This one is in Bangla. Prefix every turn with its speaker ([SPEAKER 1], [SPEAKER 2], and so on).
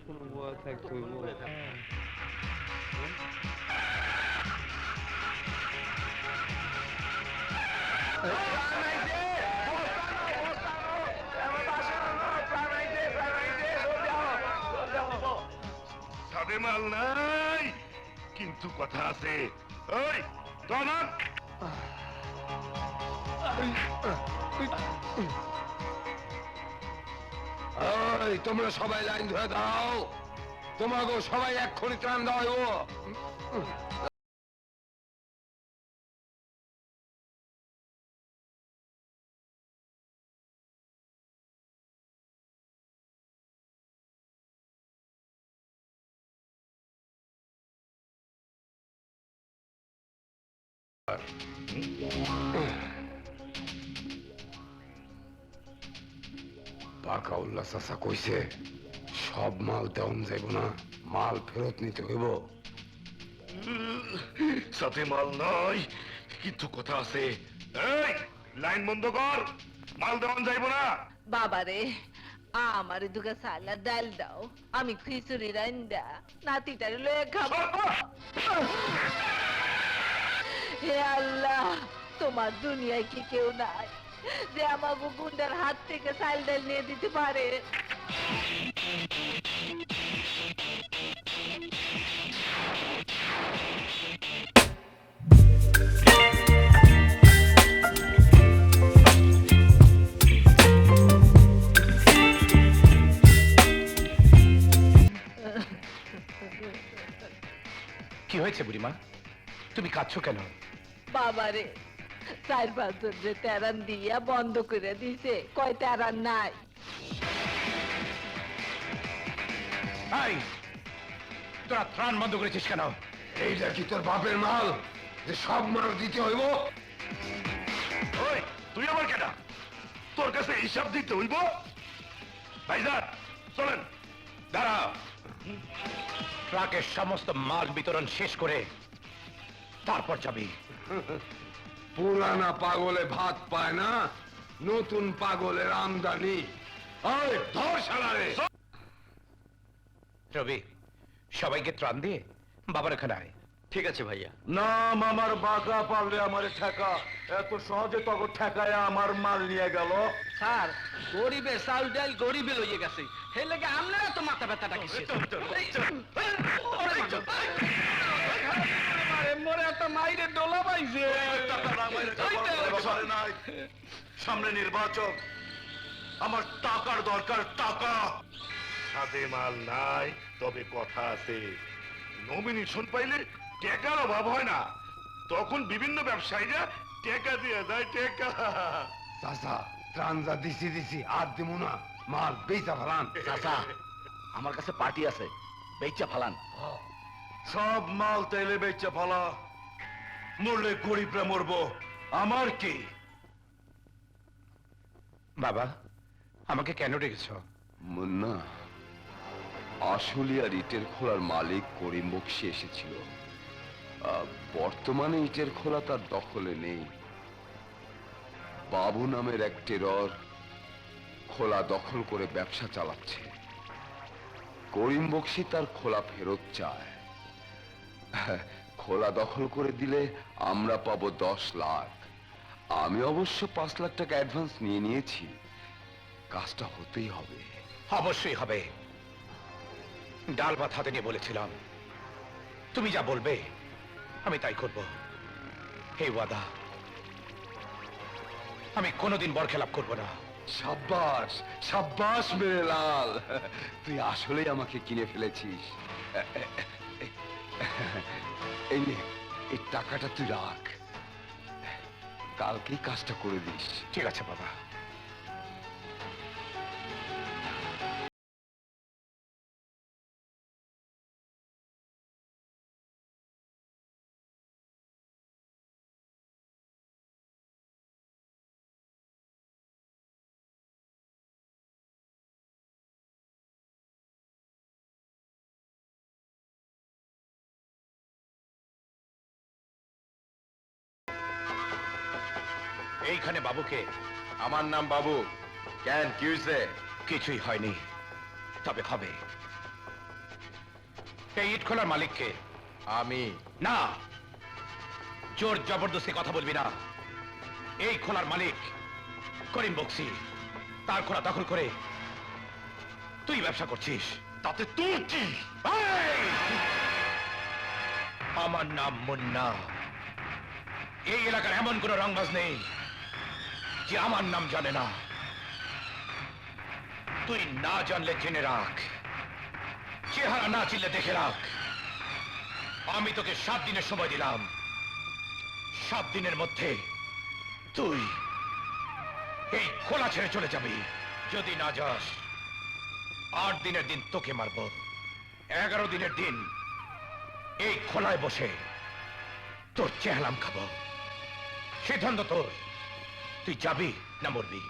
[SPEAKER 1] কোনো ভয় থাকতে হইব।
[SPEAKER 2] সাদে মাল নাই, কিন্তু কথা আছে। ওই টনক,
[SPEAKER 3] তোমরা সবাই লাইন ধরে দাও, তোমাকে সবাই এক্ষুনি ত্রাণ দেওয়া হইব। পাকা উল্লাস চাচা কইছে সব মাল দেওয়ান যাইব না, মাল ফেরত নিতে হইব।
[SPEAKER 2] সাথে মাল নাই, কিন্তু কথা আছে। এই লাইন বন্ধ কর, মাল দেওয়ান যাইব না।
[SPEAKER 4] বাবারে, আমার দুগা সালা ডাল দাও, আমি খিচুড়ি রান্দা নাতিটারে লয়ে খাবো। হে আল্লাহ, তোমার দুনিয়ায় কি কেউ নাই যে আমাকে গুন্ডার হাত থেকে চাল ডাল নিয়ে দিতে পারে?
[SPEAKER 3] কি হয়েছে বুড়িমা, তুমি কাঁদছো কেন?
[SPEAKER 4] বাবারে, 4-5 জন যে তেরান দিয়া বন্ধ করে দিছে, কয় তেরান নাই।
[SPEAKER 3] তোরা ত্রাণ বন্ধ করেছিস কেন? এইটা কি তোর বাপের মাল যে সব মাল দিতে হইব?
[SPEAKER 2] ওই তুই আমার কেনা, তোর কাছে হিসাব দিতে হইব। ভাইজান চলেন।
[SPEAKER 3] দাঁড়া, ট্রাকের সমস্ত মাল বিতরণ শেষ করে তারপর যাবি। পুরানা পাগলে ভাত পায় না, নতুন পাগলের আমদানি। ধর শালারে। রবি, সবাইকে ত্রাণ দিয়ে বাবার এখানে আয়।
[SPEAKER 1] ঠিক আছে ভাইয়া।
[SPEAKER 2] নাম আমার বাঁকা, পারলে আমার ঠেকা। এত সহজে তখন ঠেকায় আমার মাল নিয়ে গেল।
[SPEAKER 1] স্যার, গরিবের চাউল ডাল গরিবে লইয়ে গেছে, হে লাগে আপনারা তো মাথা ব্যথাটা কিসে? মরে একটা মাইরে ডোলা পাইছে।
[SPEAKER 2] সামনে নির্বাচন, আমার টাকার দরকার, টাকা। সাথে মাল নাই, তবে কথা আছে। নমিনেশন পাইলে টাকার অভাব হয় না, তখন বিভিন্ন ব্যবসায়ীরা টাকা দিয়ে দেয়। টাকা
[SPEAKER 3] চাচা, ত্রাণ যা দিছি আর দিব না, মাল বেচা ফেলান।
[SPEAKER 5] চাচা, আমার কাছে পার্টি আছে, বেচা ফালান।
[SPEAKER 2] সব মাল তাইলে বেচে ফেলা, মরলে গরিবরা মরবো, আমার কি?
[SPEAKER 3] বাবা, আমাকে কেন ডেকেছ?
[SPEAKER 6] মুন্না, আশুলিয়ার ইটের খোলার মালিক করিম বক্সি এসেছিল। বর্তমানে ইটের খোলা তার দখলে নেই। বাবু নামের এক টেরর খোলা দখল করে ব্যবসা চালাচ্ছে। করিম বক্সি তার খোলা ফেরত চায়। খোলা দখল করে দিলে আমরা পাবো 10 লাখ। আমি অবশ্য 5 লাখ টাকা অ্যাডভান্স নিয়ে নিয়েছি। কাজটা হতেই হবে।
[SPEAKER 3] অবশ্যই হবে। ডাল ভাত হাতে নিয়ে বলেছিলাম, তুমি যা বলবে আমি তাই করব। হে ওয়াদা, আমি কোনোদিন বরখেলাপ করব না।
[SPEAKER 6] সাব্বাস, সাব্বাস মেরে লাল, তুই আসলেই আমাকে কিনে ফেলেছিস। এই নে, এই টাকাটা তুই রাখ, কালকেই কাজটা করে দিস।
[SPEAKER 3] ঠিক আছে বাবা। এইখানে বাবুকে।
[SPEAKER 6] আমার নাম বাবু। কেন, কি হয়েছে?
[SPEAKER 3] কিছুই হয়নি, তবে হবে। এই ইট খোলার মালিককে?
[SPEAKER 5] আমি
[SPEAKER 3] না, জোর জবরদস্তি কথা বলবি না। এই খোলার মালিক করিম বক্সি। তার খোলা দখল করে তুই ব্যবসা করছিস।
[SPEAKER 2] তাতে তোর কি?
[SPEAKER 3] এই! আমার নাম মুন্না। এই এলাকার এমন কোন রংবাজ নেই যে আমার নাম জানে না। তুই না জানলে জেনে রাখ, চেহারা না চিনলে দেখে রাখ। আমি তোকে 7 দিনের সময় দিলাম। 7 দিনের মধ্যে তুই এই খোলা ছেড়ে চলে যাবি। যদি না যাস, 8 দিনের দিন তোকে মারব। 11 দিনের দিন এই খোলায় বসে তোর চেহালাম খাবো। সিদ্ধান্ত তোর, তুই যাবি না মরবি।